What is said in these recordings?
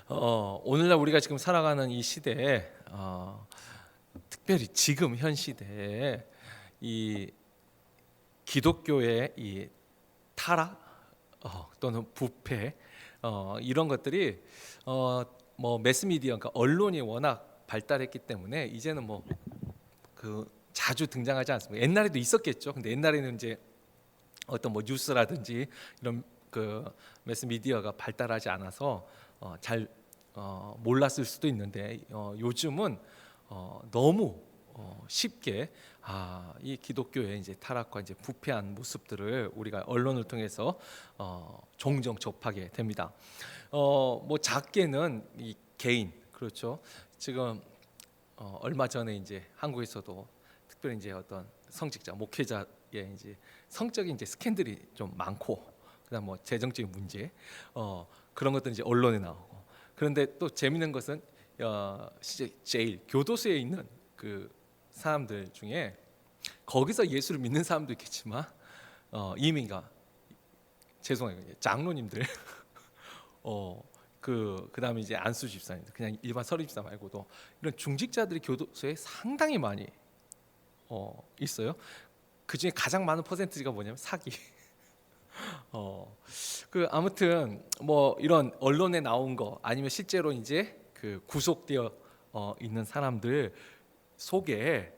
오늘날 우리가 지금 살아가는 이 시대에 특별히 지금 현 시대에 이 기독교의 이 타락 또는 부패 이런 것들이 뭐 매스미디어 그러니까 언론이 워낙 발달했기 때문에 이제는 뭐 그 자주 등장하지 않습니다. 옛날에도 있었겠죠. 근데 옛날에는 이제 어떤 뭐 뉴스라든지 이런 그 매스미디어가 발달하지 않아서 잘 몰랐을 수도 있는데 요즘은 너무 쉽게 이 기독교의 이제 타락과 이제 부패한 모습들을 우리가 언론을 통해서 종종 접하게 됩니다. 뭐 작게는 이 개인 그렇죠. 지금 얼마 전에 이제 한국에서도 특별히 이제 어떤 성직자 목회자의 이제 성적인 이제 스캔들이 좀 많고 그다음 뭐 재정적인 문제 그런 것들 이제 언론에 나오고 그런데 또 재밌는 것은 제일 교도소에 있는 그 사람들 중에 거기서 예수를 믿는 사람도 있겠지만 이민가 죄송해요 장로님들 그다음에 이제 안수 집사님들 그냥 일반 서리 집사 말고도 이런 중직자들이 교도소에 상당히 많이 있어요. 그 중에 가장 많은 퍼센트가 뭐냐면 사기. 그 아무튼 뭐 이런 언론에 나온 거 아니면 실제로 이제 그 구속되어 있는 사람들 속에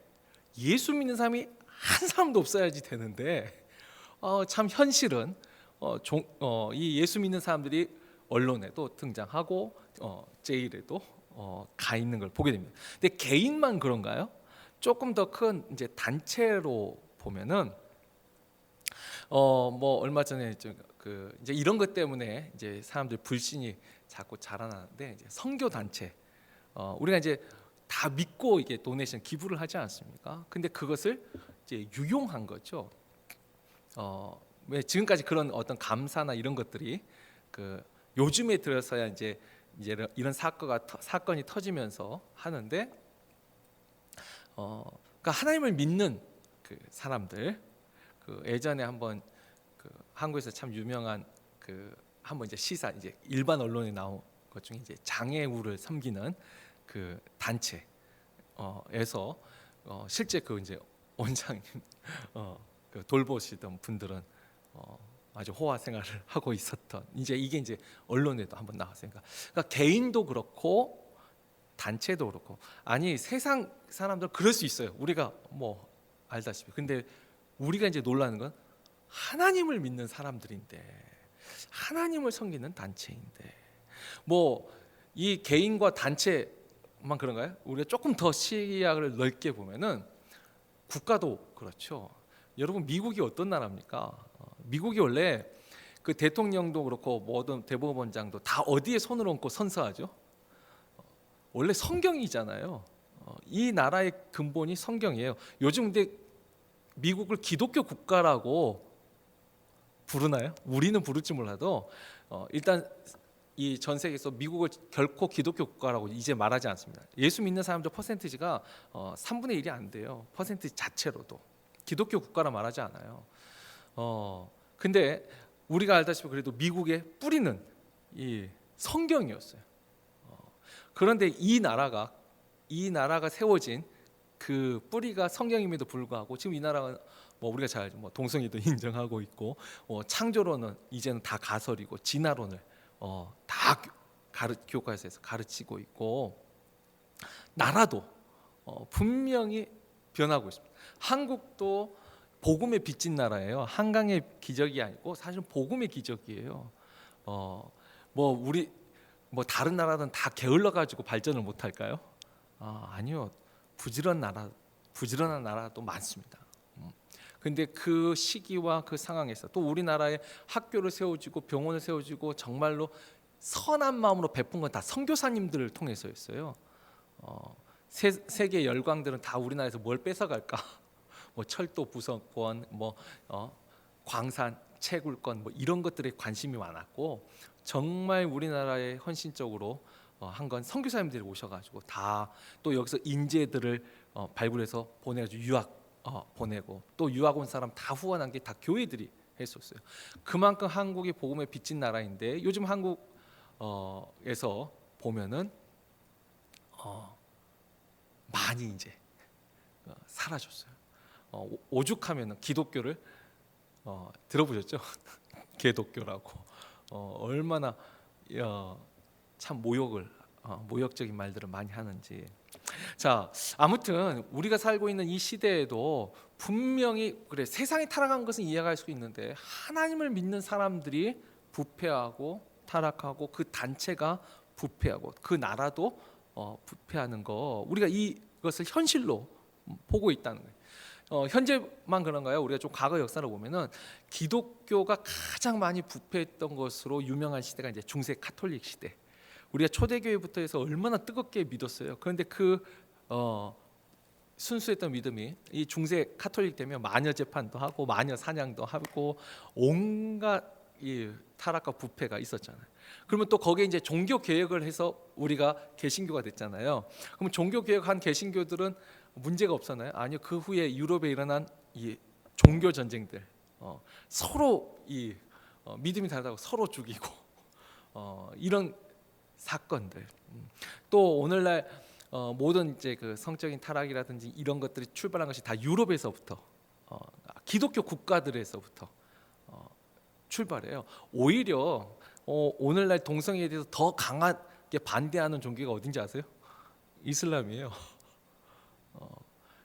예수 믿는 사람이 한 사람도 없어야지 되는데 참 현실은 이 예수 믿는 사람들이 언론에도 등장하고 제일에도 가 있는 걸 보게 됩니다. 근데 개인만 그런가요? 조금 더 큰 이제 단체로 보면은 뭐 얼마 전에 이제 이런 것 때문에 이제 사람들 불신이 자꾸 자라나는데 이제 선교 단체 우리가 이제 다 믿고 이게 도네이션 기부를 하지 않습니까? 근데 그것을 이제 유용한 거죠. 왜 지금까지 그런 어떤 감사나 이런 것들이 그 요즘에 들어서야 이제 이런 사건이 터지면서 하는데 그러니까 하나님을 믿는 그 사람들 그 예전에 한번 그 한국에서 참 유명한 그 한번 이제 시사 이제 일반 언론에 나온 것 중에 이제 장애우를 섬기는 그 단체에서 실제 그 이제 원장님 그 돌보시던 분들은 아주 호화 생활을 하고 있었던 이게 이제 언론에도 한번 나왔으니까 그러니까 개인도 그렇고 단체도 그렇고 아니 세상 사람들 그럴 수 있어요. 우리가 뭐 알다시피 근데 우리가 이제 놀라는 건 하나님을 믿는 사람들인데 하나님을 섬기는 단체인데 뭐 이 개인과 단체만 그런가요? 우리가 조금 더 시야를 넓게 보면은 국가도 그렇죠. 여러분 미국이 어떤 나라입니까? 미국이 원래 그 대통령도 그렇고 모든 대법원장도 다 어디에 손을 얹고 선서하죠? 원래 성경이잖아요. 이 나라의 근본이 성경이에요. 요즘 근데 미국을 기독교 국가라고 부르나요? 우리는 부를지 몰라도 일단 이 전 세계에서 미국을 결코 기독교 국가라고 이제 말하지 않습니다. 예수 믿는 사람들 퍼센티지가 3분의 1이 안 돼요. 퍼센티지 자체로도 기독교 국가라 말하지 않아요. 근데 우리가 알다시피 그래도 미국의 뿌리는 이 성경이었어요. 그런데 이 나라가 세워진 그 뿌리가 성경임에도 불구하고 지금 이 나라가 뭐 우리가 잘 알죠. 뭐 동성애도 인정하고 있고 창조론은 이제는 다 가설이고 진화론을 다 교과서에서 가르치고 있고 나라도 분명히 변하고 있습니다. 한국도 복음의 빚진 나라예요. 한강의 기적이 아니고 사실은 복음의 기적이에요. 뭐 우리 뭐 다른 나라는 다 게을러 가지고 발전을 못 할까요? 아니요. 부지런한 나라도 많습니다. 근데 그 시기와 그 상황에서 또 우리나라에 학교를 세워지고 병원을 세워지고 정말로 선한 마음으로 베푼 건 다 선교사님들을 통해서였어요. 세계 열강들은 다 우리나라에서 뭘 뺏어갈까? 뭐 철도 부선권, 뭐 광산 채굴권, 뭐 이런 것들에 관심이 많았고 정말 우리나라에 헌신적으로 한 건 선교사님들이 오셔가지고 다 또 여기서 인재들을 발굴해서 보내가지고 유학 보내고 또 유학 온 사람 다 후원한 게 다 교회들이 했었어요. 그만큼 한국이 복음에 빚진 나라인데 요즘 한국에서 보면은 많이 이제 사라졌어요. 오죽하면은 기독교를 들어보셨죠? 개독교라고 얼마나 참 모욕적인 말들을 많이 하는지. 자, 아무튼 우리가 살고 있는 이 시대에도 분명히 그래 세상이 타락한 것은 이해할 수 있는데 하나님을 믿는 사람들이 부패하고 타락하고 그 단체가 부패하고 그 나라도 부패하는 거 우리가 이것을 현실로 보고 있다는 거예요. 현재만 그런가요? 우리가 좀 과거 역사를 보면은 기독교가 가장 많이 부패했던 것으로 유명한 시대가 이제 중세 카톨릭 시대. 우리가 초대교회부터 해서 얼마나 뜨겁게 믿었어요. 그런데 그 순수했던 믿음이 이 중세 카톨릭 되면 마녀 재판도 하고 마녀 사냥도 하고 온갖 이 타락과 부패가 있었잖아요. 그러면 또 거기에 이제 종교 개혁을 해서 우리가 개신교가 됐잖아요. 그럼 종교 개혁한 개신교들은 문제가 없었나요? 아니요. 그 후에 유럽에 일어난 이 종교 전쟁들, 서로 이 믿음이 다르다고 서로 죽이고 이런 사건들. 또 오늘날 모든 이제 그 성적인 타락이라든지 이런 것들이 출발한 것이 다 유럽에서부터 기독교 국가들에서부터 출발해요. 오히려 오늘날 동성애에 대해서 더 강하게 반대하는 종교가 어딘지 아세요? 이슬람이에요.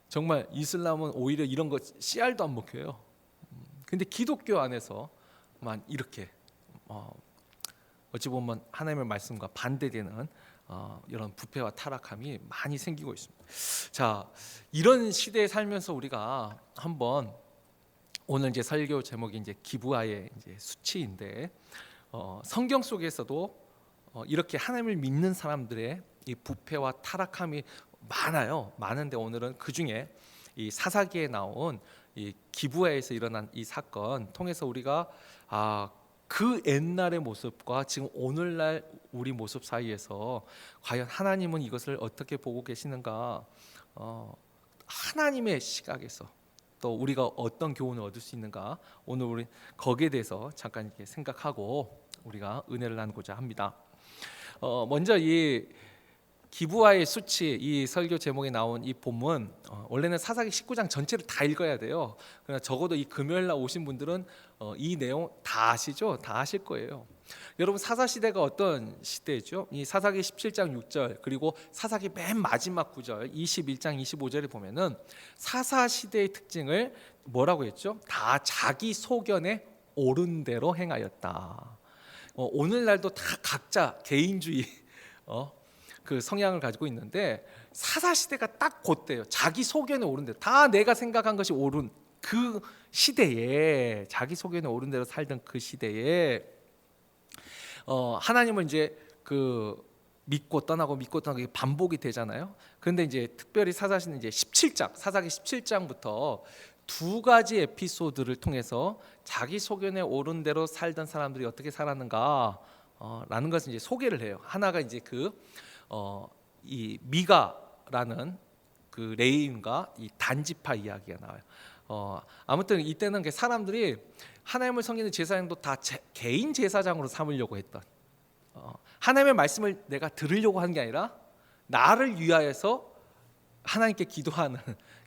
정말 이슬람은 오히려 이런 거 씨알도 안 먹혀요. 근데 기독교 안에서만 이렇게 어찌 보면 하나님의 말씀과 반대되는 이런 부패와 타락함이 많이 생기고 있습니다. 자, 이런 시대에 살면서 우리가 한번 오늘 이제 설교 제목이 이제 기브아의 이제 수치인데 성경 속에서도 이렇게 하나님을 믿는 사람들의 이 부패와 타락함이 많아요. 많은데 오늘은 그 중에 이 사사기에 나온 이 기브아에서 일어난 이 사건 통해서 우리가 그 옛날의 모습과 지금 오늘날 우리 모습 사이에서 과연 하나님은 이것을 어떻게 보고 계시는가, 하나님의 시각에서 또 우리가 어떤 교훈을 얻을 수 있는가, 오늘 우리 거기에 대해서 잠깐 이렇게 생각하고 우리가 은혜를 나누고자 합니다. 먼저 이 기브아의 수치, 이 설교 제목에 나온 이 본문, 원래는 사사기 19장 전체를 다 읽어야 돼요. 그러나 적어도 이 금요일날 오신 분들은 이 내용 다 아시죠? 다 아실 거예요. 여러분, 사사 시대가 어떤 시대죠? 이 사사기 17장 6절 그리고 사사기 맨 마지막 구절 21장 25절에 보면은 사사 시대의 특징을 뭐라고 했죠? 다 자기 소견에 옳은 대로 행하였다. 오늘날도 다 각자 개인주의 그 성향을 가지고 있는데 사사 시대가 딱 그때예요. 자기 소견에 옳은 대로, 다 내가 생각한 것이 옳은 그 시대에, 자기 소견에 옳은 대로 살던 그 시대에 하나님을 이제 그 믿고 떠나고 반복이 되잖아요. 그런데 이제 특별히 사사시는 이제 17장, 사사기 17장부터 두 가지 에피소드를 통해서 자기 소견에 옳은 대로 살던 사람들이 어떻게 살았는가 라는 것을 이제 소개를 해요. 하나가 이제 이 미가라는 그 레위인과 이 단지파 이야기가 나와요. 아무튼 이때는 사람들이 하나님을 섬기는 제사장도 다 개인 제사장으로 삼으려고 했던, 하나님의 말씀을 내가 들으려고 하는 게 아니라 나를 위하여서 하나님께 기도하는,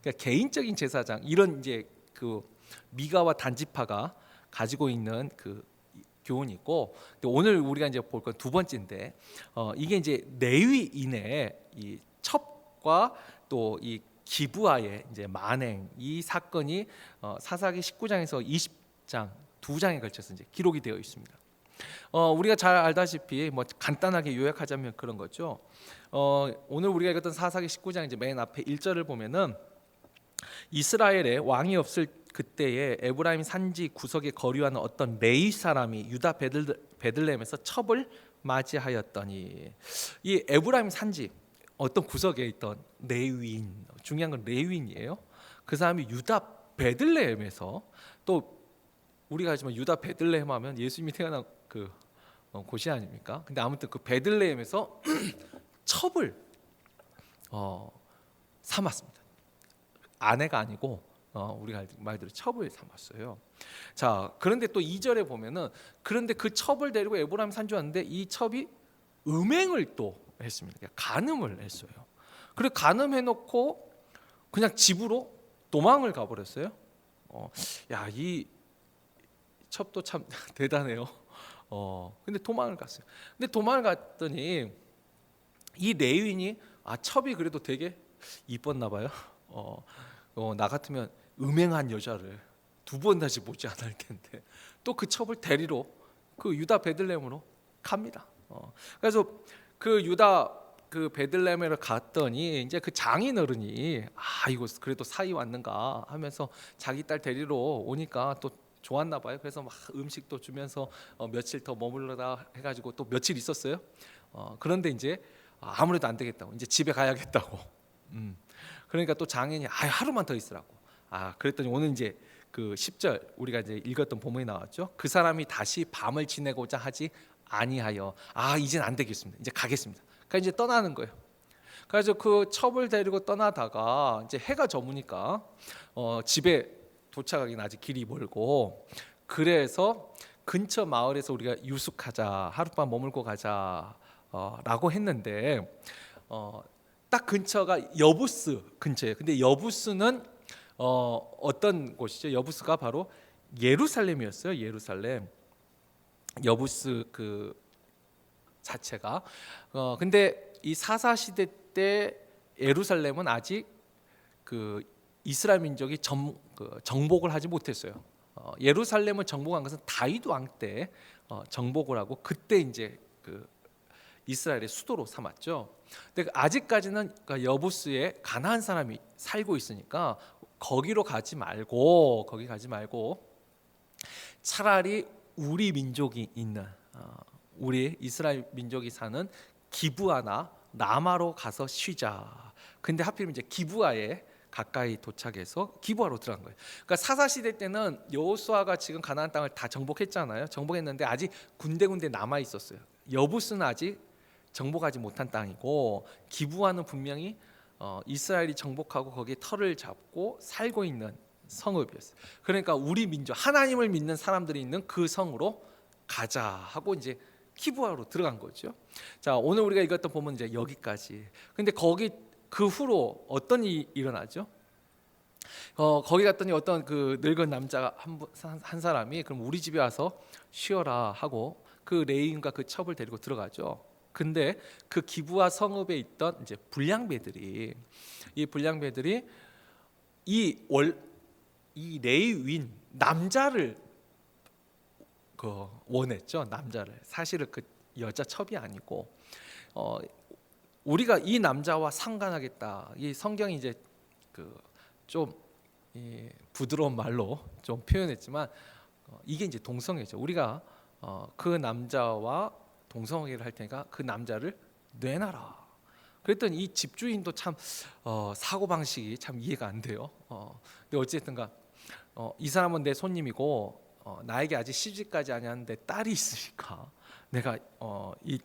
그러니까 개인적인 제사장, 이런 이제 그 미가와 단지파가 가지고 있는 그 교훈이 있고, 오늘 우리가 이제 볼 건 두 번째인데 이게 이제 레위인의 이 첩과 또 이 기브아의 이제 만행, 이 사건이 사사기 19장에서 20장 두 장에 걸쳐서 이제 기록이 되어 있습니다. 우리가 잘 알다시피 뭐 간단하게 요약하자면 그런 거죠. 오늘 우리가 읽었던 사사기 19장 이제 맨 앞에 1절을 보면은 이스라엘에 왕이 없을 그때에 에브라임 산지 구석에 거류하는 어떤 레위 사람이 유다 베들레헴에서 첩을 맞이하였더니, 이 에브라임 산지 어떤 구석에 있던 레위인, 중요한 건 레위인이에요. 그 사람이 유다 베들레헴에서, 또 우리가 알지만 유다 베들레헴 하면 예수님이 태어난 그 곳이 아닙니까? 근데 아무튼 그 베들레헴에서 첩을 삼았습니다. 아내가 아니고 우리가 말대로 첩을 삼았어요. 자, 그런데 또 2절에 보면은 그런데 그 첩을 데리고 에브라임 산지 왔는데 이 첩이 음행을 또 했습니다. 그러니까 간음을 했어요. 그리고 간음해놓고 그냥 집으로 도망을 가버렸어요. 이 첩도 참 대단해요. 근데 도망을 갔어요. 근데 도망을 갔더니 이 레위인이 첩이 그래도 되게 이뻤나 봐요. 나 같으면 음행한 여자를 두 번 다시 보지 않을 텐데 또 그 첩을 데리러 그 유다 베들레헴으로 갑니다. 그래서 그 유다 그 베들레헴에 갔더니 이제 그 장인 어른이 이거 그래도 사이 왔는가 하면서 자기 딸 데리러 오니까 또 좋았나 봐요. 그래서 막 음식도 주면서 며칠 더 머물러라 해가지고 또 며칠 있었어요. 그런데 이제 아무래도 안 되겠다고 이제 집에 가야겠다고. 그러니까 또 장인이 하루만 더 있으라고. 그랬더니 오늘 이제 그 10절 우리가 이제 읽었던 본문이 나왔죠. 그 사람이 다시 밤을 지내고자 하지 아니하여 이젠 안 되겠습니다. 이제 가겠습니다. 그러니까 이제 떠나는 거예요. 그래서 그 첩을 데리고 떠나다가 이제 해가 저무니까 집에 도착하기는 아직 길이 멀고, 그래서 근처 마을에서 우리가 유숙하자, 하룻밤 머물고 가자 라고 했는데 딱 근처가 여부스 근처예요. 근데 여부스는 어떤 곳이죠? 여부스가 바로 예루살렘이었어요. 예루살렘. 여부스 그 자체가 근데 이 사사 시대 때 예루살렘은 아직 그 이스라엘 민족이 정복을 하지 못했어요. 예루살렘을 정복한 것은 다윗 왕 때 정복을 하고 그때 이제 그 이스라엘의 수도로 삼았죠. 근데 아직까지는 그러니까 여부스에 가나안 사람이 살고 있으니까 거기 가지 말고 차라리 우리 민족이 있는 우리 이스라엘 민족이 사는 기브아나 라마로 가서 쉬자. 근데 하필이면 이제 기브아에 가까이 도착해서 기브아로 들어간 거예요. 그러니까 사사 시대 때는 여호수아가 지금 가나안 땅을 다 정복했잖아요. 정복했는데 아직 군데군데 남아 있었어요. 여부스는 아직 정복하지 못한 땅이고, 기브아는 분명히 이스라엘이 정복하고 거기에 터를 잡고 살고 있는 성읍이었어요. 그러니까 우리 민족 하나님을 믿는 사람들이 있는 그 성으로 가자 하고 이제 기브아로 들어간 거죠. 자, 오늘 우리가 읽었던 본문 이제 여기까지. 근데 거기 그 후로 어떤 일이 일어나죠? 거기 갔더니 어떤 그 늙은 남자 한 사람이 그럼 우리 집에 와서 쉬어라 하고 그 레위인과 그 첩을 데리고 들어가죠. 근데 그 기브아 성읍에 있던 이제 불량배들이 이 레위인 남자를 원했죠. 남자를. 사실은 그 여자 첩이 아니고 우리가 이 남자와 상관하겠다. 이 성경이 이제 좀 부드러운 말로 좀 표현했지만 이게 이제 동성애죠. 우리가 그 남자와 동성애를 할 테니까 그 남자를 내놔라. 그랬더니 이 집주인도 참 사고 방식이 참 이해가 안 돼요. 근데 어쨌든가 이 사람은 내 손님이고 나에게 아직 시집까지 아니었는데 딸이 있으니까 내가 이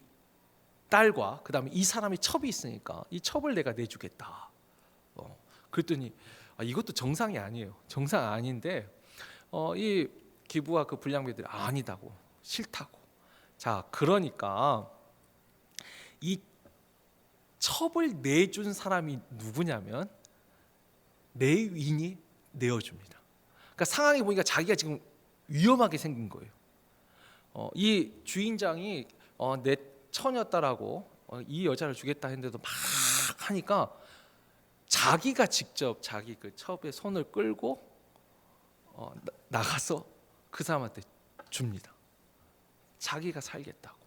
딸과 그다음에 이 사람이 첩이 있으니까 이 첩을 내가 내주겠다. 그랬더니 이것도 정상이 아니에요. 정상 아닌데 이 기부와 그 불량배들이 아니다고, 싫다고. 자, 그러니까 이 첩을 내준 사람이 누구냐면 레위인이 내어줍니다. 그러니까 상황이 보니까 자기가 지금 위험하게 생긴 거예요. 이 주인장이 내 처녀딸하고 이 여자를 주겠다 했는데도 막 하니까 자기가 직접 자기 그 첩의 손을 끌고 나가서 그 사람한테 줍니다. 자기가 살겠다고.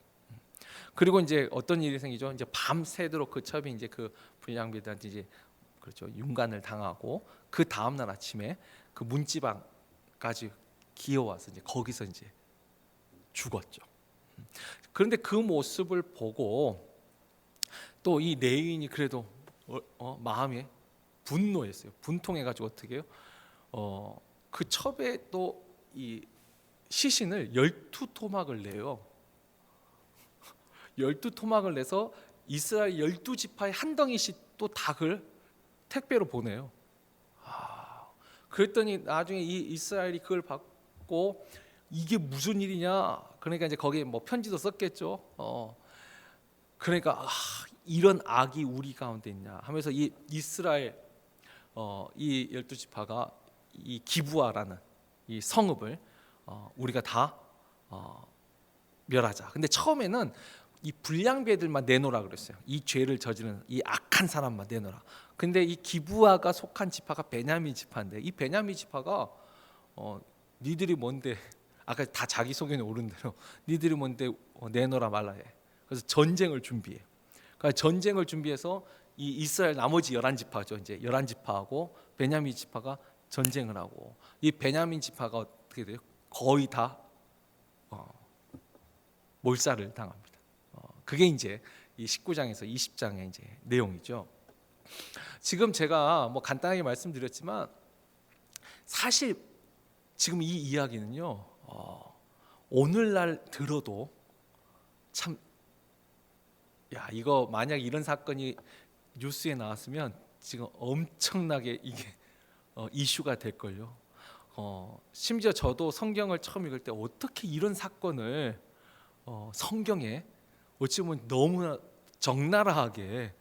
그리고 이제 어떤 일이 생기죠? 이제 밤새도록 그 첩이 이제 그 불량배들한테 이제 그렇죠, 윤관을 당하고 그 다음 날 아침에 그 문지방까지 기어와서 이제 거기서 이제 죽었죠. 그런데 그 모습을 보고 또 이 레위인이 그래도 마음에 분노했어요. 분통해가지고 어떻게 해요? 그 첩에 또 이 시신을 12토막을 내요. 12토막을 내서 이스라엘 12지파의 한 덩이씩 또 닭을 택배로 보내요. 그랬더니 나중에 이 이스라엘이 그걸 받고 이게 무슨 일이냐? 그러니까 이제 거기에 뭐 편지도 썼겠죠. 그러니까 이런 악이 우리 가운데 있냐 하면서 이 이스라엘 이 12지파가 이 기브아라는 이 성읍을 우리가 다 멸하자. 근데 처음에는 이 불량배들만 내놓으라 그랬어요. 이 죄를 저지르는 이 악한 사람만 내놓으라. 근데 이 기브아가 속한 지파가 베냐민 지파인데 이 베냐민 지파가 니들이 뭔데 아까 다 자기 소견에 오른 대로 니들이 뭔데 내놓으라 말라 해. 그래서 전쟁을 준비해. 그러니까 전쟁을 준비해서 이 이스라엘 나머지 11지파죠. 이제 11지파하고 베냐민 지파가 전쟁을 하고 이 베냐민 지파가 어떻게 돼요? 거의 다 몰살을 당합니다. 그게 이제 이 19장에서 20장의 이제 내용이죠. 지금 제가 뭐 간단하게 말씀드렸지만 사실 지금 이 이야기는요. 오늘날 들어도 참 이거 만약 이런 사건이 뉴스에 나왔으면 지금 엄청나게 이게 이슈가 될 걸요. 심지어 저도 성경을 처음 읽을 때 어떻게 이런 사건을 성경에 어찌 보면 너무나 적나라하게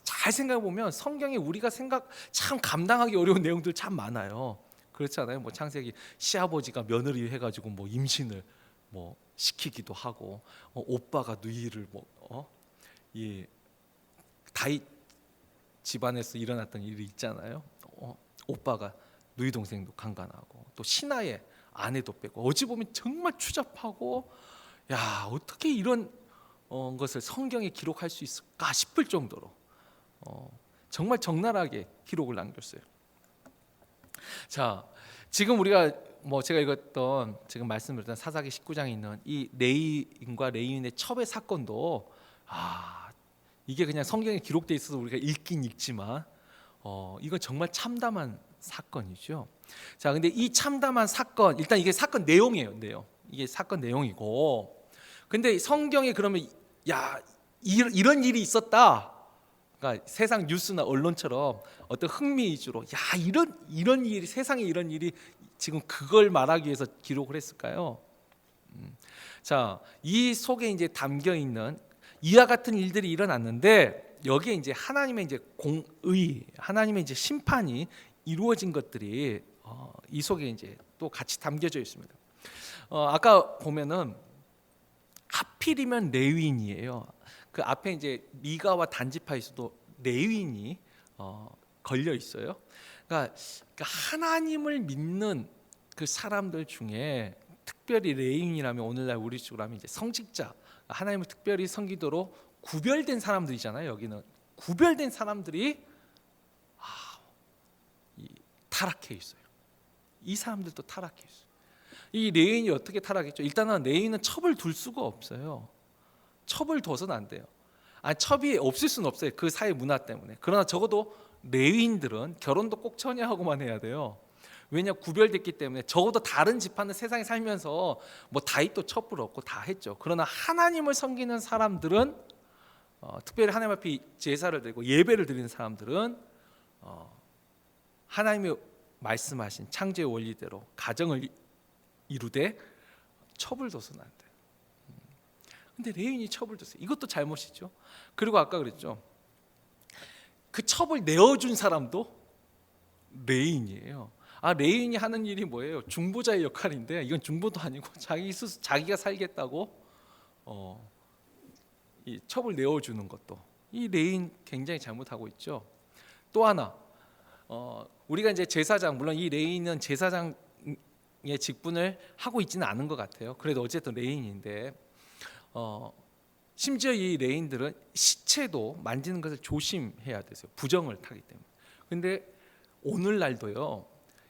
잘 생각해 보면 성경에 우리가 참 감당하기 어려운 내용들 참 많아요. 그렇잖아요. 뭐 창세기 시아버지가 며느리 해가지고 뭐 임신을 뭐 시키기도 하고 오빠가 누이를 이 다윗 집안에서 일어났던 일이 있잖아요. 오빠가 누이 동생도 강간하고 또 신하의 아내도 빼고 어찌 보면 정말 추잡하고 어떻게 이런 것을 성경에 기록할 수 있을까 싶을 정도로 정말 적나라하게 기록을 남겼어요. 자, 지금 우리가 제가 읽었던 지금 말씀드렸던 사사기 19장에 있는 이 레위인과 레위인의 첩의 사건도 이게 그냥 성경에 기록돼 있어서 우리가 읽긴 읽지만 이건 정말 참담한 사건이죠. 자, 근데 이 참담한 사건 일단 이게 사건 내용이에요. 이게 사건 내용이고, 근데 성경에 그러면 이런 일이 있었다. 그러니까 세상 뉴스나 언론처럼 어떤 흥미 위주로 이런 일이 세상에 이런 일이 지금 그걸 말하기 위해서 기록을 했을까요? 자, 이 속에 이제 담겨 있는 이와 같은 일들이 일어났는데 여기에 이제 하나님의 이제 공의, 하나님의 이제 심판이 이루어진 것들이 이 속에 이제 또 같이 담겨져 있습니다. 아까 보면은 하필이면 레위인이에요. 그 앞에 이제 미가와 단지파에서도 레위인이 걸려 있어요. 그러니까 하나님을 믿는 그 사람들 중에 특별히 레위인이라면 오늘날 우리 식으로 하면 이제 성직자, 하나님을 특별히 섬기도록 구별된 사람들이잖아요. 여기는 구별된 사람들이 타락해 있어요. 이 사람들도 타락해 있어요. 이 레위인이 어떻게 타락했죠? 일단은 레위인은 첩을 둘 수가 없어요. 첩을 둬서는 안 돼요. 첩이 없을 수는 없어요. 그 사회 문화 때문에. 그러나 적어도 레위인들은 결혼도 꼭 처녀하고만 해야 돼요. 왜냐, 구별됐기 때문에. 적어도 다른 집안은 세상에 살면서 뭐 다윗도 첩을 얻고 다 했죠. 그러나 하나님을 섬기는 사람들은 특별히 하나님 앞에 제사를 드리고 예배를 드리는 사람들은 하나님이 말씀하신 창조의 원리대로 가정을 이루되 첩을 둬서는 안 돼요. 근데 레위인이 첩을 뒀어요. 이것도 잘못이죠. 그리고 아까 그랬죠. 그 첩을 내어준 사람도 레위인이에요. 레위인이 하는 일이 뭐예요? 중보자의 역할인데 이건 중보도 아니고 자기가 살겠다고 이 첩을 내어주는 것도 이 레위인 굉장히 잘못하고 있죠. 또 하나 우리가 이제 제사장, 물론 이 레위인은 제사장의 직분을 하고 있지는 않은 것 같아요. 그래도 어쨌든 레위인인데 심지어 이 레위인들은 시체도 만지는 것을 조심해야 돼요. 부정을 타기 때문에. 근데 오늘날도요,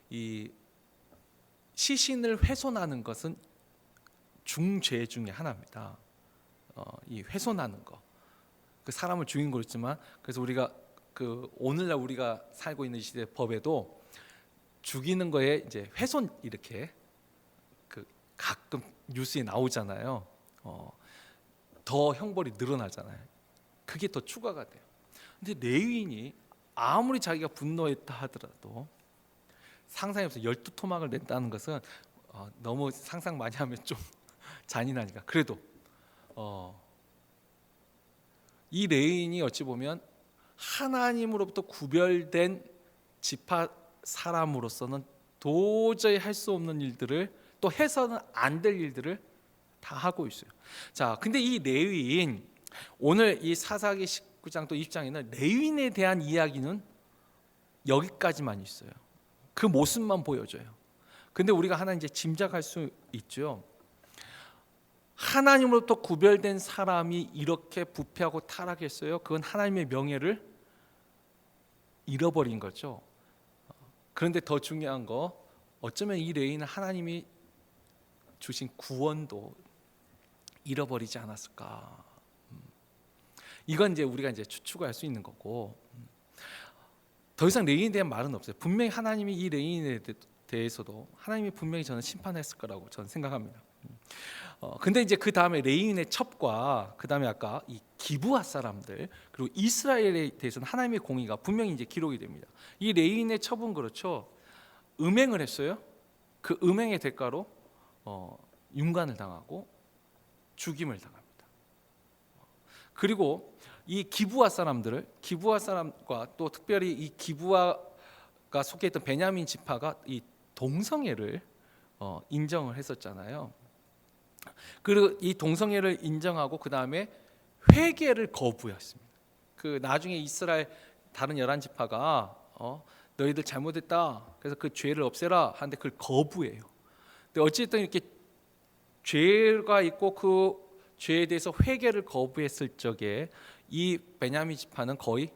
이 시신을 훼손하는 것은 중죄 중에 하나입니다. 이 훼손하는 거, 그 사람을 죽인 거였지만, 그래서 우리가 그 오늘날 우리가 살고 있는 시대 법에도 죽이는 거에 이제 훼손 이렇게 그 가끔 뉴스에 나오잖아요. 더 형벌이 늘어나잖아요. 그게 더 추가가 돼요. 근데 레위인이 아무리 자기가 분노했다 하더라도 상상해서 12토막을 냈다는 것은 너무 상상 많이 하면 좀 잔인하니까 그래도 이 레위인이 어찌 보면 하나님으로부터 구별된 지파 사람으로서는 도저히 할 수 없는 일들을, 또 해서는 안 될 일들을 다 하고 있어요. 자, 근데 이 레위인, 오늘 이 사사기 19장 또 20장에는 레위인에 대한 이야기는 여기까지만 있어요. 그 모습만 보여줘요. 근데 우리가 하나 이제 짐작할 수 있죠. 하나님으로부터 구별된 사람이 이렇게 부패하고 타락했어요. 그건 하나님의 명예를 잃어버린 거죠. 그런데 더 중요한 거, 어쩌면 이 레위인은 하나님이 주신 구원도 잃어버리지 않았을까. 이건 이제 우리가 이제 추측할 수 있는 거고, 더 이상 레위인에 대한 말은 없어요. 분명히 하나님이 이 레위인에 대해서도 하나님이 분명히 저는 심판했을 거라고 저는 생각합니다. 근데 이제 그 다음에 레위인의 첩과 그 다음에 아까 이 기브아 사람들, 그리고 이스라엘에 대해서는 하나님의 공의가 분명히 이제 기록이 됩니다. 이 레위인의 첩은 그렇죠. 음행을 했어요. 그 음행의 대가로 윤관을 당하고 죽임을 당합니다. 그리고 이 기브아 사람과 또 특별히 이 기브아가 속해 있던 베냐민 지파가 이 동성애를 인정을 했었잖아요. 그리고 이 동성애를 인정하고 그 다음에 회개를 거부했습니다. 그 나중에 이스라엘 다른 11지파가 너희들 잘못했다, 그래서 그 죄를 없애라 하는데 그걸 거부해요. 근데 어쨌든 이렇게 죄가 있고 그 죄에 대해서 회개를 거부했을 적에 이 베냐민 지파는 거의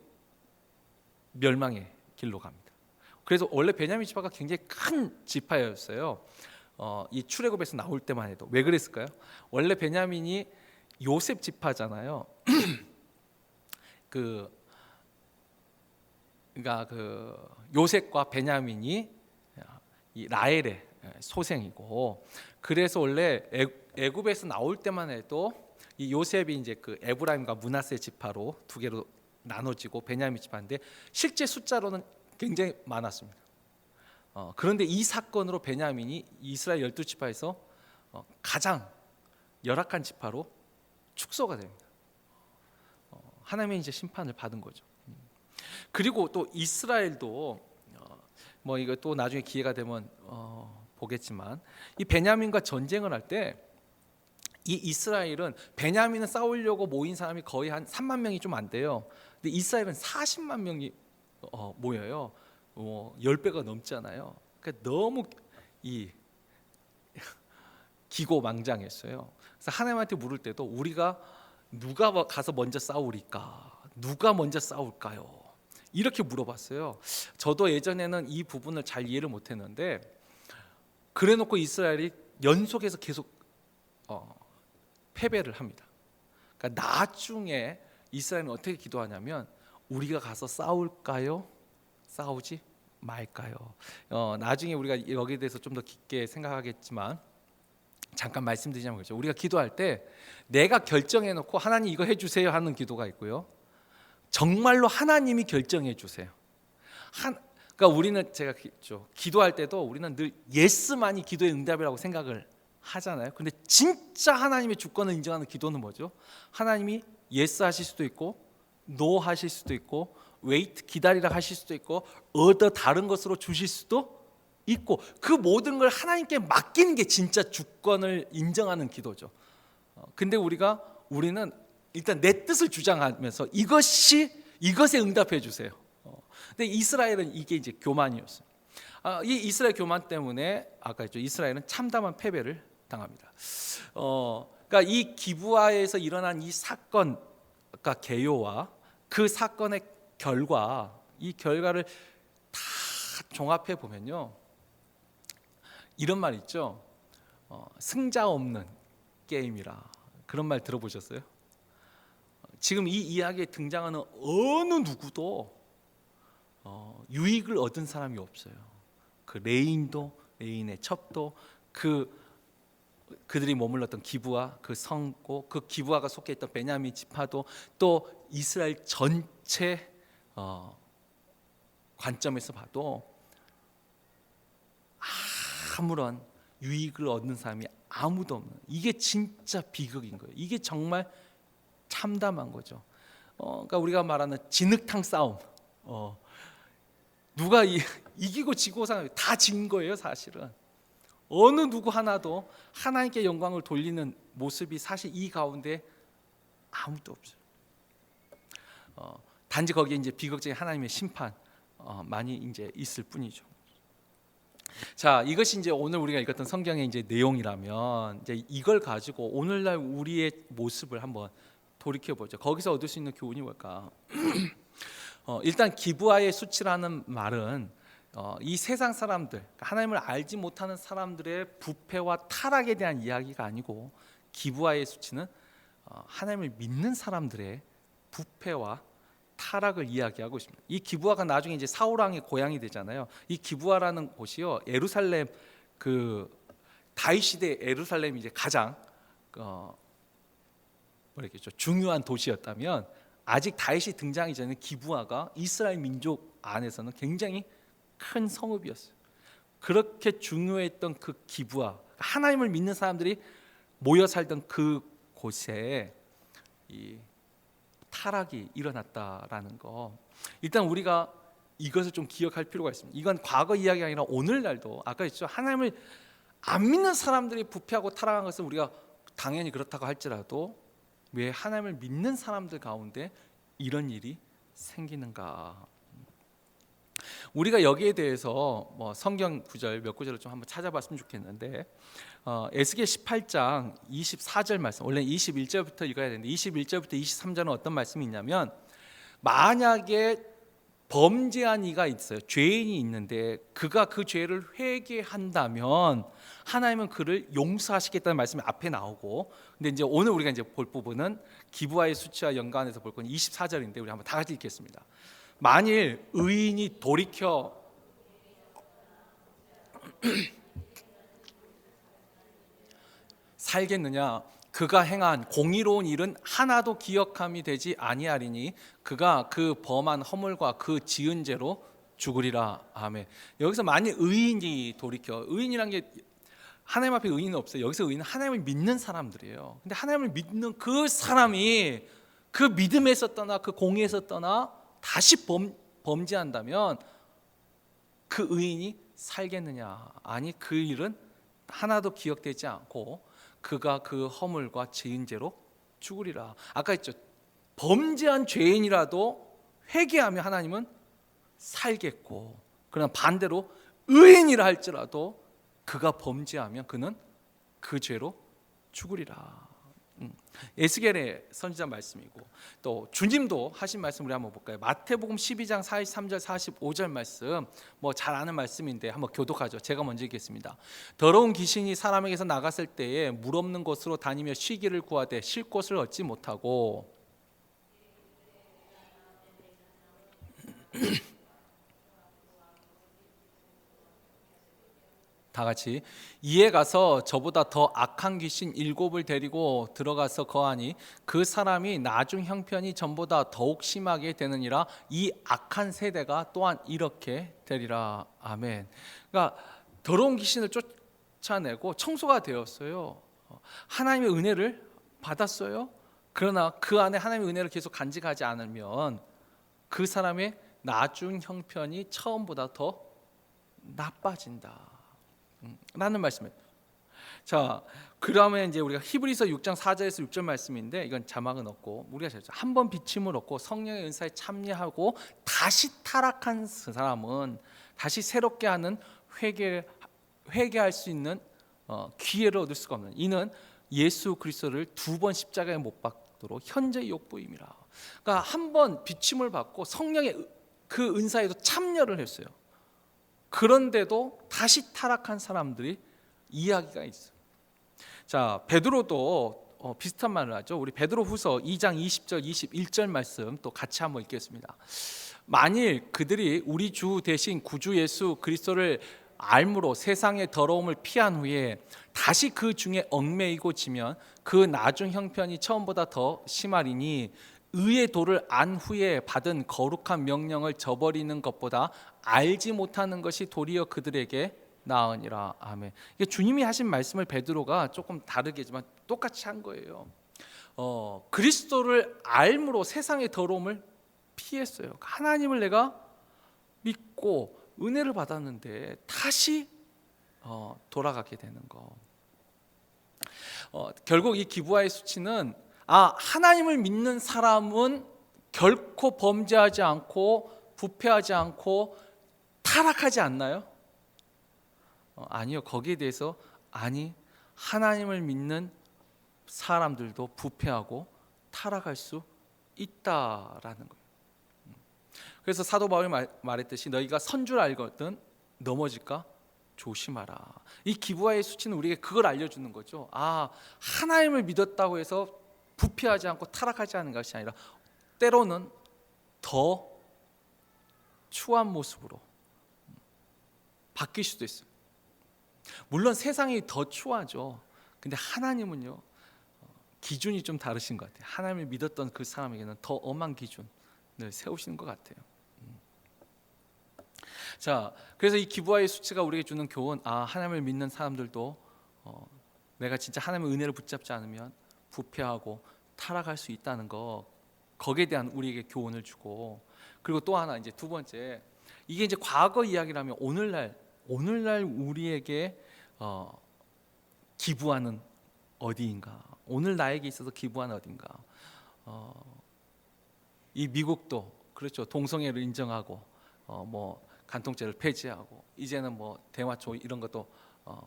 멸망의 길로 갑니다. 그래서 원래 베냐민 지파가 굉장히 큰 지파였어요. 이 출애굽에서 나올 때만 해도. 왜 그랬을까요? 원래 베냐민이 요셉 지파잖아요. 그러니까 그 요셉과 베냐민이 이 라헬의 소생이고, 그래서 원래 애굽에서 나올 때만 해도 이 요셉이 이제 그 에브라임과 므낫세 지파로 두 개로 나눠지고 베냐민 지파인데 실제 숫자로는 굉장히 많았습니다. 그런데 이 사건으로 베냐민이 이스라엘 12지파에서 가장 열악한 지파로 축소가 됩니다. 하나님의 이제 심판을 받은 거죠. 그리고 또 이스라엘도 뭐 이거 또 나중에 기회가 되면 보겠지만, 이 베냐민과 전쟁을 할 때 이 이스라엘은, 베냐민은 싸우려고 모인 사람이 거의 한 3만 명이 좀 안 돼요. 근데 이스라엘은 40만 명이 모여요. 10배가 넘잖아요. 그러니까 너무 이 기고망장했어요. 그래서 하나님한테 물을 때도 우리가 누가 가서 먼저 싸우리까? 누가 먼저 싸울까요? 이렇게 물어봤어요. 저도 예전에는 이 부분을 잘 이해를 못했는데, 그래놓고 이스라엘이 연속해서 계속 패배를 합니다. 그러니까 나중에 이스라엘은 어떻게 기도하냐면, 우리가 가서 싸울까요? 싸우지 말까요? 나중에 우리가 여기에 대해서 좀 더 깊게 생각하겠지만 잠깐 말씀드리자면, 그렇죠. 우리가 기도할 때 내가 결정해놓고 하나님 이거 해주세요 하는 기도가 있고요, 정말로 하나님이 결정해 주세요. 그러니까 우리는, 제가 기도할 때도 우리는 늘 예스만이 기도의 응답이라고 생각을 하잖아요. 근데 진짜 하나님의 주권을 인정하는 기도는 뭐죠? 하나님이 예스 하실 수도 있고 노 하실 수도 있고 웨이트 기다리라 하실 수도 있고 얻어 다른 것으로 주실 수도 있고, 그 모든 걸 하나님께 맡기는 게 진짜 주권을 인정하는 기도죠. 근데 우리는 일단 내 뜻을 주장하면서 이것에 응답해 주세요. 근데 이스라엘은 이게 이제 교만이었어요. 이 이스라엘 교만 때문에 아까 했죠, 이스라엘은 참담한 패배를 당합니다. 그러니까 이 기브아에서 일어난 이 사건, 그러니까 개요와 그 사건의 이 결과를 다 종합해 보면요, 이런 말 있죠. 승자 없는 게임이라. 그런 말 들어보셨어요? 지금 이 이야기에 등장하는 어느 누구도 유익을 얻은 사람이 없어요. 그 레인도, 레인의 첩도, 그들이 머물렀던 기브아, 그 성고, 그 기브아가 속해 있던 베냐민 지파도, 또 이스라엘 전체 관점에서 봐도 아무런 유익을 얻는 사람이 아무도 없는, 이게 진짜 비극인 거예요. 이게 정말 참담한 거죠. 그러니까 우리가 말하는 진흙탕 싸움. 누가 이기고 지고 다 진 거예요, 사실은. 어느 누구 하나도 하나님께 영광을 돌리는 모습이 사실 이 가운데 아무도 없어요. 단지 거기에 이제 비극적인 하나님의 심판 많이 이제 있을 뿐이죠. 자, 이것이 이제 오늘 우리가 읽었던 성경의 이제 내용이라면 이제 이걸 가지고 오늘날 우리의 모습을 한번 돌이켜 보죠. 거기서 얻을 수 있는 교훈이 뭘까? 일단 기브아의 수치라는 말은 이 세상 사람들, 하나님을 알지 못하는 사람들의 부패와 타락에 대한 이야기가 아니고 기브아의 수치는 하나님을 믿는 사람들의 부패와 타락을 이야기하고 있습니다. 이 기브아가 나중에 이제 사울 왕의 고향이 되잖아요. 이 기브아라는 곳이요, 예루살렘 그 다윗 시대 예루살렘이 이제 가장 뭐랬겠죠, 중요한 도시였다면 아직 다윗이 등장하기 전에 기브아가 이스라엘 민족 안에서는 굉장히 큰 성읍이었어요. 그렇게 중요했던 그 기브아, 하나님을 믿는 사람들이 모여 살던 그 곳에 이 타락이 일어났다라는 거, 일단 우리가 이것을 좀 기억할 필요가 있습니다. 이건 과거 이야기가 아니라 오늘날도 아까 했죠, 하나님을 안 믿는 사람들이 부패하고 타락한 것은 우리가 당연히 그렇다고 할지라도 왜 하나님을 믿는 사람들 가운데 이런 일이 생기는가? 우리가 여기에 대해서 뭐 성경 구절 몇 구절을 좀 한번 찾아봤으면 좋겠는데, 에스겔 18장 24절 말씀, 원래 21절부터 읽어야 되는데 21절부터 23절은 어떤 말씀이 있냐면, 만약에 범죄한 이가 있어요, 죄인이 있는데 그가 그 죄를 회개한다면 하나님은 그를 용서하시겠다는 말씀이 앞에 나오고, 근데 이제 오늘 우리가 이제 볼 부분은 기브아의 수치와 연관해서 볼 건 24절인데 우리 한번 다 같이 읽겠습니다. 만일 의인이 돌이켜 살겠느냐? 그가 행한 공의로운 일은 하나도 기억함이 되지 아니하리니 그가 그 범한 허물과 그 지은 죄로 죽으리라. 아멘. 여기서 만일 의인이 돌이켜, 의인이란 게 하나님 앞에 의인은 없어요. 여기서 의인은 하나님을 믿는 사람들이에요. 근데 하나님을 믿는 그 사람이 그 믿음에서 떠나 그 공의에서 떠나 다시 범죄한다면 그 의인이 살겠느냐? 아니, 그 일은 하나도 기억되지 않고 그가 그 허물과 지은 죄로 죽으리라. 아까 했죠, 범죄한 죄인이라도 회개하면 하나님은 살겠고, 그러나 반대로 의인이라 할지라도 그가 범죄하면 그는 그 죄로 죽으리라. 에스겔의 선지자 말씀이고, 또 주님도 하신 말씀 우리 한번 볼까요? 마태복음 12장 43절 45절 말씀, 뭐 잘 아는 말씀인데 한번 교독하죠. 제가 먼저 읽겠습니다. 더러운 귀신이 사람에게서 나갔을 때에 물 없는 곳으로 다니며 쉬기를 구하되 쉴 곳을 얻지 못하고 다 같이, 이에 가서 저보다 더 악한 귀신 7을 데리고 들어가서 거하니 그 사람이 나중 형편이 전보다 더욱 심하게 되느니라. 이 악한 세대가 또한 이렇게 되리라. 아멘. 그러니까 더러운 귀신을 쫓아내고 청소가 되었어요. 하나님의 은혜를 받았어요. 그러나 그 안에 하나님의 은혜를 계속 간직하지 않으면 그 사람의 나중 형편이 처음보다 더 나빠진다 라는 말씀이에요. 자, 그러면 이제 우리가 히브리서 6장 4절에서 6절 말씀인데, 이건 자막은 없고 우리가 한 번 비침을 얻고 성령의 은사에 참여하고 다시 타락한 그 사람은 다시 새롭게 하는 회개할 수 있는 기회를 얻을 수가 없는, 이는 예수 그리스도를 2번 십자가에 못 박도록 현재의 욕부임이라. 그러니까 한 번 비침을 받고 성령의 그 은사에도 참여를 했어요. 그런데도 다시 타락한 사람들이 이야기가 있어요. 자, 베드로도 비슷한 말을 하죠. 우리 베드로후서 2장 20절 21절 말씀 또 같이 한번 읽겠습니다. 만일 그들이 우리 주 대신 구주 예수 그리스도를 알므로 세상의 더러움을 피한 후에 다시 그 중에 얽매이고 지면 그 나중 형편이 처음보다 더 심하리니 의의 도를 안 후에 받은 거룩한 명령을 저버리는 것보다 알지 못하는 것이 도리어 그들에게 나으니라. 아멘. 이게 주님이 하신 말씀을 베드로가 조금 다르게지만 똑같이 한 거예요. 그리스도를 알므로 세상의 더러움을 피했어요. 하나님을 내가 믿고 은혜를 받았는데 다시 돌아가게 되는 거. 결국 이 기부와의 수치는 하나님을 믿는 사람은 결코 범죄하지 않고 부패하지 않고 타락하지 않나요? 아니요. 거기에 대해서 하나님을 믿는 사람들도 부패하고 타락할 수 있다라는 거예요. 그래서 사도 바울이 말했듯이 너희가 선 줄 알거든 넘어질까 조심하라. 이 기부와의 수치는 우리에게 그걸 알려주는 거죠. 하나님을 믿었다고 해서 부패하지 않고 타락하지 않은 것이 아니라 때로는 더 추한 모습으로 바뀔 수도 있어요. 물론 세상이 더 추하죠. 근데 하나님은요, 기준이 좀 다르신 것 같아요. 하나님을 믿었던 그 사람에게는 더 엄한 기준을 세우시는 것 같아요. 자, 그래서 이 기부와의 수치가 우리에게 주는 교훈, 하나님을 믿는 사람들도 내가 진짜 하나님의 은혜를 붙잡지 않으면 부패하고 타락할 수 있다는 거, 거기에 대한 우리에게 교훈을 주고, 그리고 또 하나 이제 두 번째, 이게 이제 과거 이야기라면 오늘날 우리에게 기부하는 어디인가, 오늘 나에게 있어서 기부하는 어딘가. 이 미국도 그렇죠. 동성애를 인정하고 간통죄를 폐지하고 이제는 대마초 이런 것도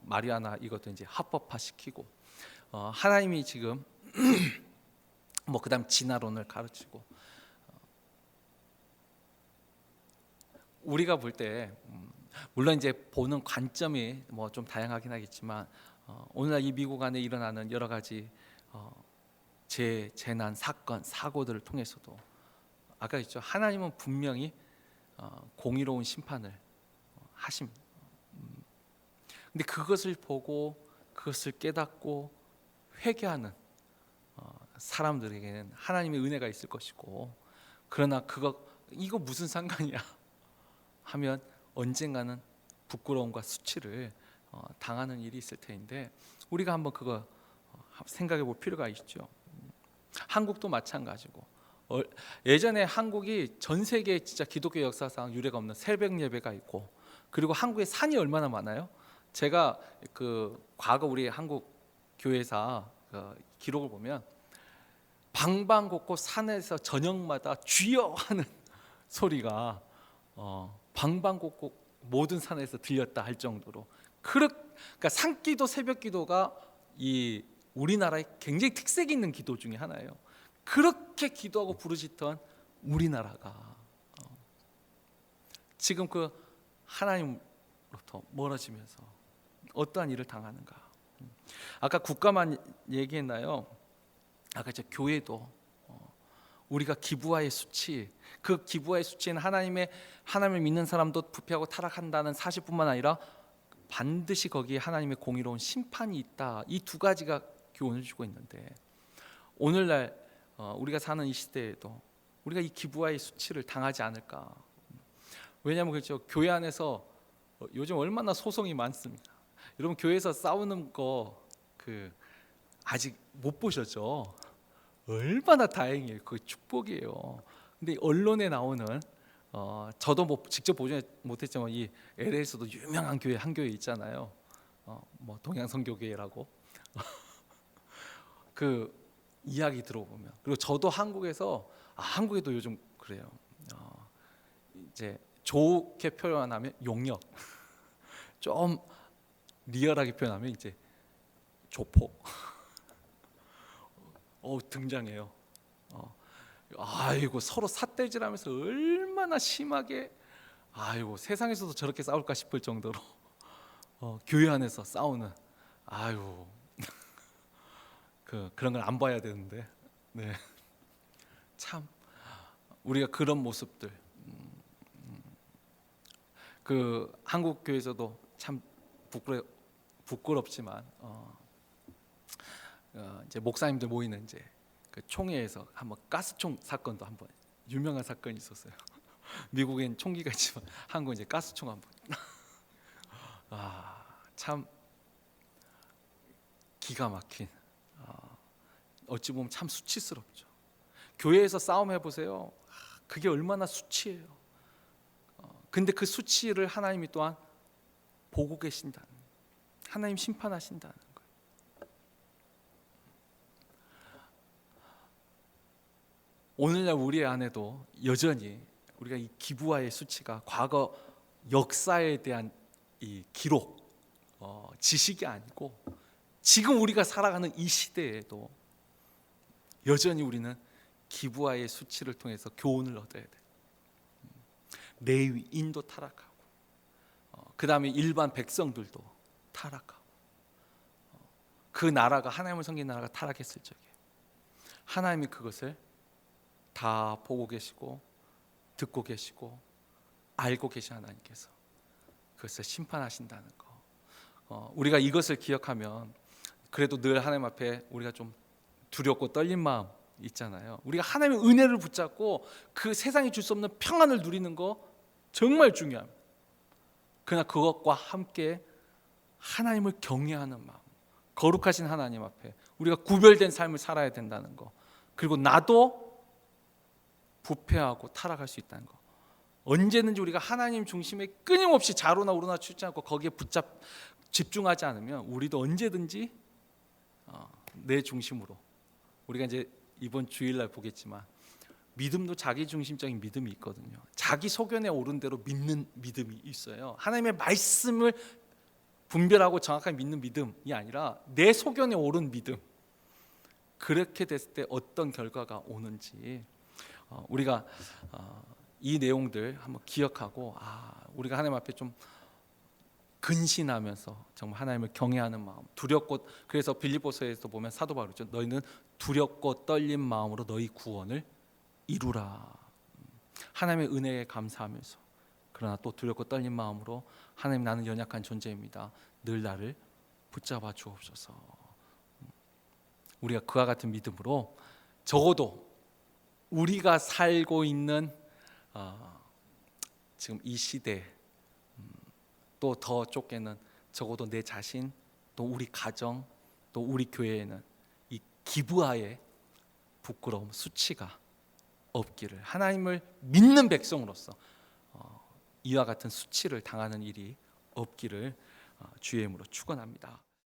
마리아나 이것도 이제 합법화시키고 하나님이 지금 그다음 진화론을 가르치고 우리가 볼 때 물론 이제 보는 관점이 좀 다양하긴 하겠지만 오늘날 이 미국 안에 일어나는 여러 가지 재난 사건 사고들을 통해서도 아까 했죠. 하나님은 분명히 공의로운 심판을 하십니다. 근데 그것을 보고 그것을 깨닫고 회개하는 사람들에게는 하나님의 은혜가 있을 것이고, 그러나 이거 무슨 상관이야 하면 언젠가는 부끄러움과 수치를 당하는 일이 있을 텐데 우리가 한번 그거 생각해 볼 필요가 있죠. 한국도 마찬가지고 예전에 한국이 전 세계 진짜 기독교 역사상 유례가 없는 새벽 예배가 있고, 그리고 한국에 산이 얼마나 많아요. 제가 과거 우리 한국 교회사 기록을 보면 방방곡곡 산에서 저녁마다 주여 하는 소리가 방방곡곡 모든 산에서 들렸다 할 정도로 그러니까 산기도 새벽기도가 이 우리나라의 굉장히 특색 있는 기도 중에 하나예요. 그렇게 기도하고 부르짖던 우리나라가 지금 그 하나님으로부터 멀어지면서 어떠한 일을 당하는가. 아까 국가만 얘기했나요? 아까 이제 교회도 우리가 기부와의 수치, 그 기부와의 수치는 하나님을 믿는 사람도 부패하고 타락한다는 사실뿐만 아니라 반드시 거기에 하나님의 공의로운 심판이 있다. 이 두 가지가 교훈을 주고 있는데 오늘날 우리가 사는 이 시대에도 우리가 이 기부와의 수치를 당하지 않을까. 왜냐하면 그렇죠. 교회 안에서 요즘 얼마나 소송이 많습니다. 여러분 교회에서 싸우는 거 아직 못 보셨죠? 얼마나 다행이에요. 그게 축복이에요. 근데 언론에 나오는 저도 직접 보지 못했지만 이 LA에서도 유명한 교회 한 교회 있잖아요. 동양선교교회라고 그 이야기 들어보면, 그리고 저도 한국에서 한국에도 요즘 그래요. 이제 좋게 표현하면 용역, 좀 리얼하게 표현하면 이제 조폭 등장해요. 아이고 서로 삿대질하면서 얼마나 심하게 세상에서도 저렇게 싸울까 싶을 정도로 교회 안에서 싸우는 그런 걸 안 봐야 되는데 참 우리가 그런 모습들 한국 교회에서도 참 부끄럽지만 이제 목사님들 모이는 이제 그 총회에서 한번 가스총 사건도 한번 유명한 사건이 있었어요. 미국엔 총기가 있지만 한국은 이제 가스총 한번 참 기가 막힌 어찌 보면 참 수치스럽죠. 교회에서 싸움 해보세요. 그게 얼마나 수치예요. 근데 그 수치를 하나님이 또한 보고 계신다는, 하나님 심판하신다는 거예요. 오늘날 우리 안에도 여전히 우리가 이 기부와의 수치가 과거 역사에 대한 이 기록, 지식이 아니고 지금 우리가 살아가는 이 시대에도 여전히 우리는 기부와의 수치를 통해서 교훈을 얻어야 돼. 레위인도 타락하고, 그 다음에 일반 백성들도 타락하고, 그 나라가, 하나님을 섬기는 나라가 타락했을 적에 하나님이 그것을 다 보고 계시고 듣고 계시고 알고 계신 하나님께서 그것을 심판하신다는 거. 우리가 이것을 기억하면 그래도 늘 하나님 앞에 우리가 좀 두렵고 떨린 마음 있잖아요. 우리가 하나님의 은혜를 붙잡고 그 세상이 줄 수 없는 평안을 누리는 거 정말 중요합니다. 그러나 그것과 함께 하나님을 경외하는 마음, 거룩하신 하나님 앞에 우리가 구별된 삶을 살아야 된다는 거, 그리고 나도 부패하고 타락할 수 있다는 거. 언제든지 우리가 하나님 중심에 끊임없이 좌로나 우로나 치지 않고 거기에 집중하지 않으면 우리도 언제든지 내 중심으로, 우리가 이제 이번 주일날 보겠지만 믿음도 자기 중심적인 믿음이 있거든요. 자기 소견에 오른 대로 믿는 믿음이 있어요. 하나님의 말씀을 분별하고 정확하게 믿는 믿음이 아니라 내 소견에 오른 믿음. 그렇게 됐을 때 어떤 결과가 오는지 우리가 이 내용들 한번 기억하고 우리가 하나님 앞에 좀 근신하면서 정말 하나님을 경외하는 마음, 두렵고, 그래서 빌립보서에서 보면 사도 바울이죠. 너희는 두렵고 떨린 마음으로 너희 구원을 이루라. 하나님의 은혜에 감사하면서, 그러나 또 두렵고 떨린 마음으로 하나님, 나는 연약한 존재입니다. 늘 나를 붙잡아 주옵소서. 우리가 그와 같은 믿음으로 적어도 우리가 살고 있는 지금 이 시대, 또 더 좁게는 적어도 내 자신, 또 우리 가정, 또 우리 교회에는 이 기부하의 부끄러움, 수치가 없기를, 하나님을 믿는 백성으로서 이와 같은 수치를 당하는 일이 없기를 주의 이름으로 축원합니다.